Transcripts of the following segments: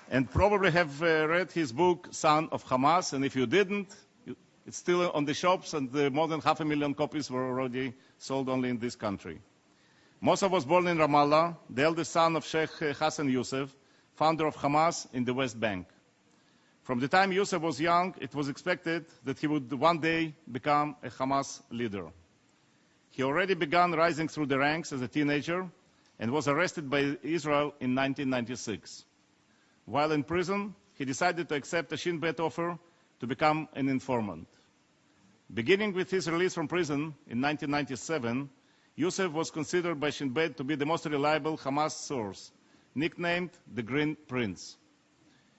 and probably have read his book, Son of Hamas, and if you didn't, it's still on the shops, and more than 500,000 copies were already sold only in this country. Mosab was born in Ramallah, the eldest son of Sheikh Hassan Yousef, founder of Hamas in the West Bank. From the time Yousef was young, it was expected that he would one day become a Hamas leader. He already began rising through the ranks as a teenager and was arrested by Israel in 1996. While in prison, he decided to accept a Shin Bet offer to become an informant. Beginning with his release from prison in 1997, Yousef was considered by Shin Bet to be the most reliable Hamas source, nicknamed the Green Prince.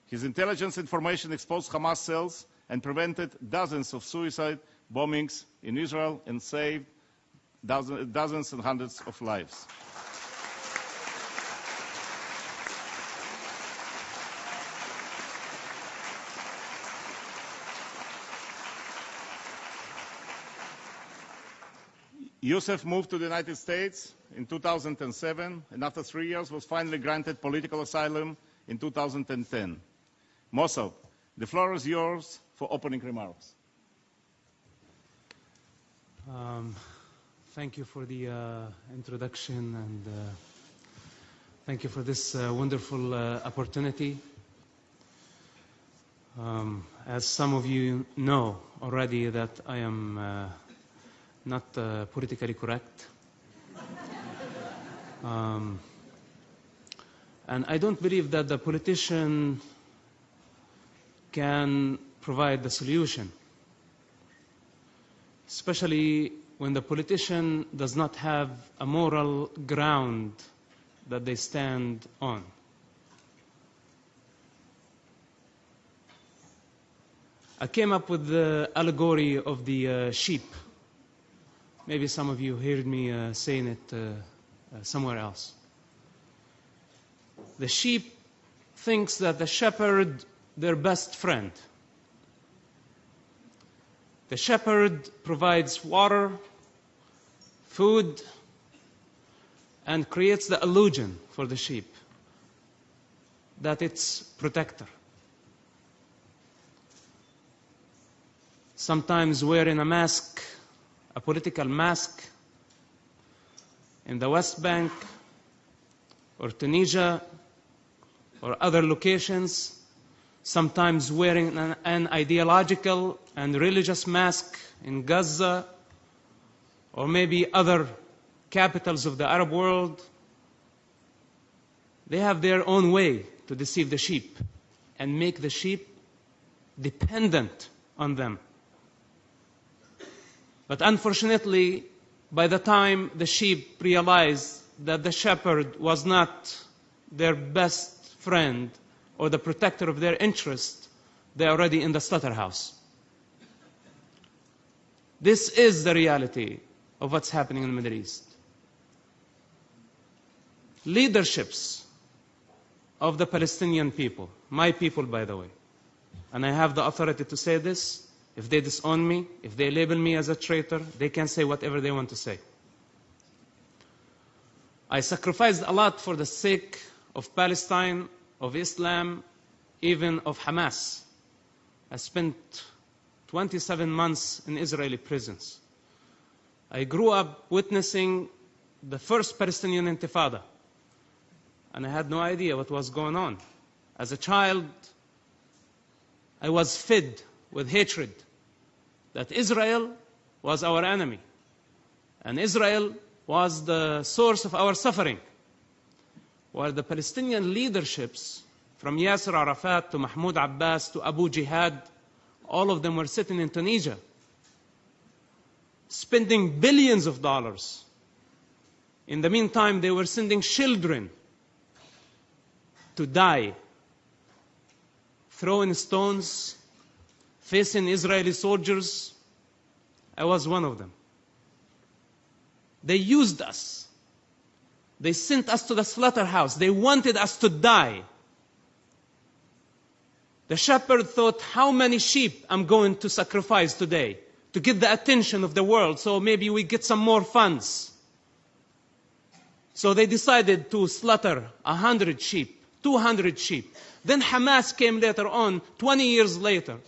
His intelligence information exposed Hamas cells and prevented dozens of suicide bombings in Israel and saved dozens and hundreds of lives. Yousef moved to the United States in 2007, and after 3 years was finally granted political asylum in 2010. Mosab, the floor is yours for opening remarks. Thank you for the introduction, and thank you for this wonderful opportunity. As some of you know already, that I am not politically correct. And I don't believe that the politician can provide the solution, especially when the politician does not have a moral ground that they stand on. I came up with the allegory of the sheep. Maybe some of you heard me saying it somewhere else. The sheep thinks that the shepherd, their best friend. The shepherd provides water, food, and creates the illusion for the sheep that it's protector. Sometimes wearing a mask, a political mask, in the West Bank or Tunisia or other locations, sometimes wearing an ideological and religious mask in Gaza or maybe other capitals of the Arab world. They have their own way to deceive the sheep and make the sheep dependent on them. But unfortunately, by the time the sheep realized that the shepherd was not their best friend or the protector of their interest, they're already in the slaughterhouse. This is the reality of what's happening in the Middle East. Leaderships of the Palestinian people, my people, by the way, and I have the authority to say this. If they disown me, if they label me as a traitor, they can say whatever they want to say. I sacrificed a lot for the sake of Palestine, of Islam, even of Hamas. I spent 27 months in Israeli prisons. I grew up witnessing the first Palestinian Intifada, and I had no idea what was going on. As a child, I was fed with hatred that Israel was our enemy, and Israel was the source of our suffering. While the Palestinian leaderships, from Yasser Arafat to Mahmoud Abbas to Abu Jihad, all of them were sitting in Tunisia, spending billions of dollars. In the meantime, they were sending children to die, throwing stones, facing Israeli soldiers. I was one of them. They used us. They sent us to the slaughterhouse. They wanted us to die. The shepherd thought, how many sheep I'm going to sacrifice today to get the attention of the world, so maybe we get some more funds. So they decided to slaughter 100 sheep, 200 sheep. Then Hamas came later on, 20 years later,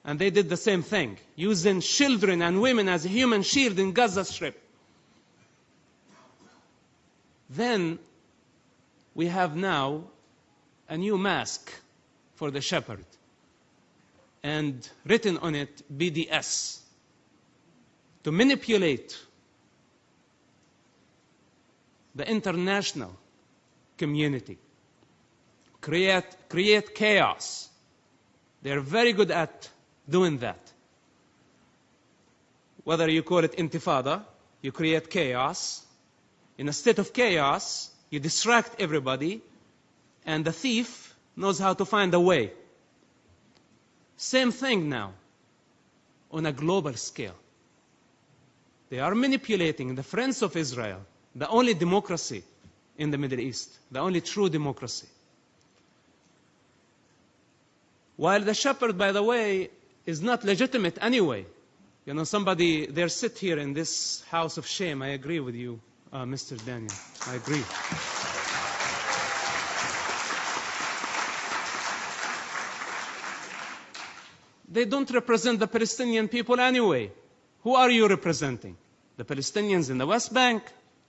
and they did the same thing, using children and women as a human shield in Gaza Strip. Then we have now a new mask for the shepherd, and written on it BDS, to manipulate the international community, create chaos. They're very good at doing that. Whether you call it intifada, you create chaos. In a state of chaos, you distract everybody, and the thief knows how to find a way. Same thing now, on a global scale. They are manipulating the friends of Israel, the only democracy in the Middle East, the only true democracy. While the shepherd, by the way, is not legitimate anyway. You know, somebody, they sit here in this house of shame. I agree with you, Mr. Daniel. I agree. They don't represent the Palestinian people anyway. Who are you representing? The Palestinians in the West Bank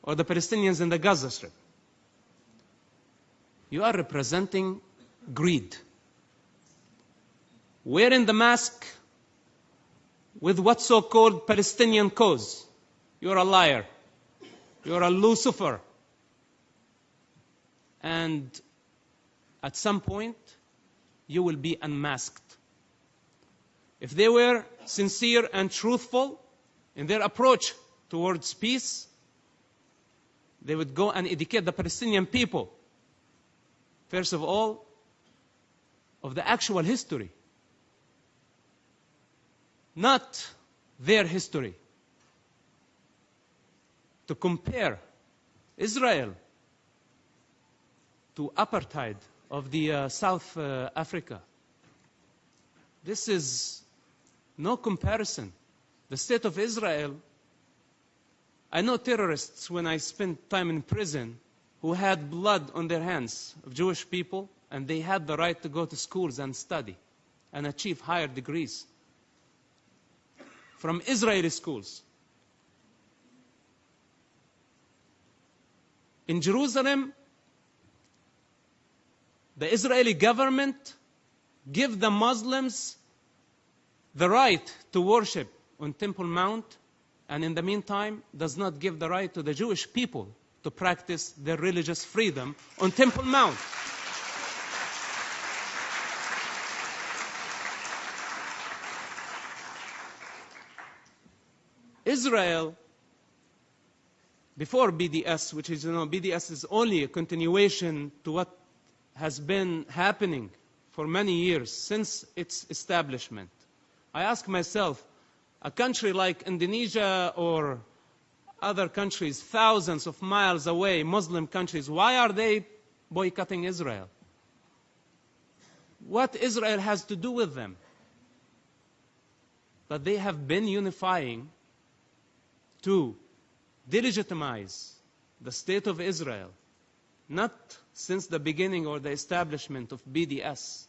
or the Palestinians in the Gaza Strip? You are representing greed. Wearing the mask with what so-called Palestinian cause. You're a liar. You're a Lucifer. And at some point, you will be unmasked. If they were sincere and truthful in their approach towards peace, they would go and educate the Palestinian people, first of all, of the actual history, not their history. To compare Israel to apartheid of the South Africa. This is no comparison. The state of Israel, I know terrorists when I spent time in prison who had blood on their hands of Jewish people, and they had the right to go to schools and study and achieve higher degrees from Israeli schools. In Jerusalem, the Israeli government gave the Muslims the right to worship on Temple Mount, and in the meantime does not give the right to the Jewish people to practice their religious freedom on Temple Mount. Israel, before BDS, which is, BDS is only a continuation to what has been happening for many years since its establishment. I ask myself, a country like Indonesia or other countries thousands of miles away, Muslim countries, why are they boycotting Israel? What Israel has to do with them? But they have been unifying to delegitimize the state of Israel, not since the beginning or the establishment of BDS.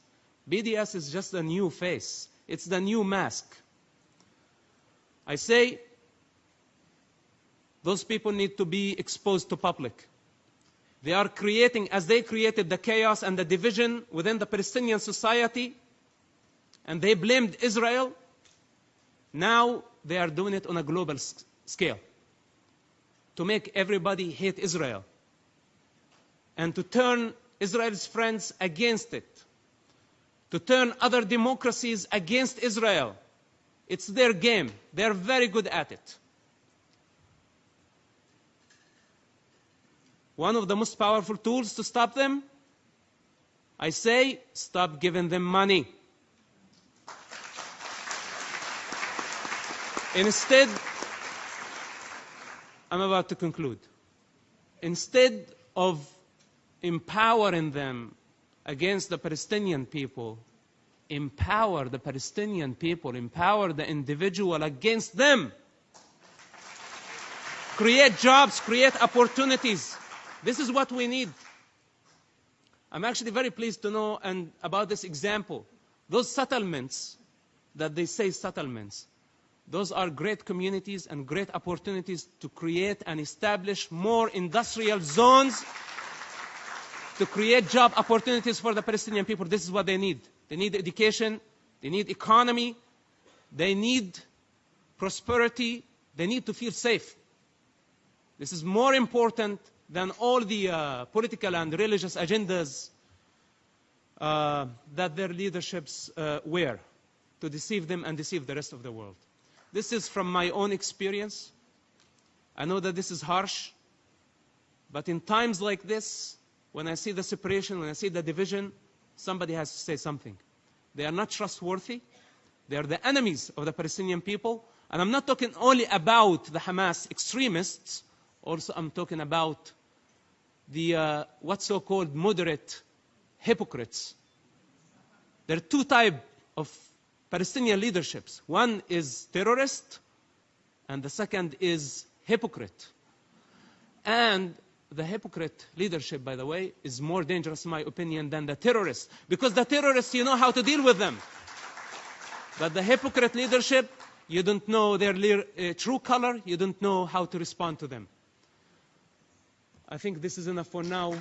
BDS is just a new face. It's the new mask. I say those people need to be exposed to public. They are creating, as they created the chaos and the division within the Palestinian society, and they blamed Israel, now they are doing it on a global scale to make everybody hate Israel and to turn Israel's friends against it, to turn other democracies against Israel. It's their game. They're very good at it. One of the most powerful tools to stop them, I say, stop giving them money. Instead, I'm about to conclude. Instead of empowering them against the Palestinian people, empower the Palestinian people, empower the individual against them. Create jobs, create opportunities. This is what we need. I'm actually very pleased to know and about this example. Those settlements that they say settlements, those are great communities and great opportunities to create and establish more industrial zones, to create job opportunities for the Palestinian people. This is what they need. They need education, they need economy, they need prosperity, they need to feel safe. This is more important than all the political and religious agendas that their leaderships wear to deceive them and deceive the rest of the world. This is from my own experience. I know that this is harsh, but in times like this, when I see the separation, when I see the division, somebody has to say something. They are not trustworthy. They are the enemies of the Palestinian people. And I'm not talking only about the Hamas extremists. Also, I'm talking about the what's so-called moderate hypocrites. There are two types of Palestinian leaderships. One is terrorist, and the second is hypocrite. And the hypocrite leadership, by the way, is more dangerous, in my opinion, than the terrorists. Because the terrorists, you know how to deal with them. But the hypocrite leadership, you don't know their true color, you don't know how to respond to them. I think this is enough for now.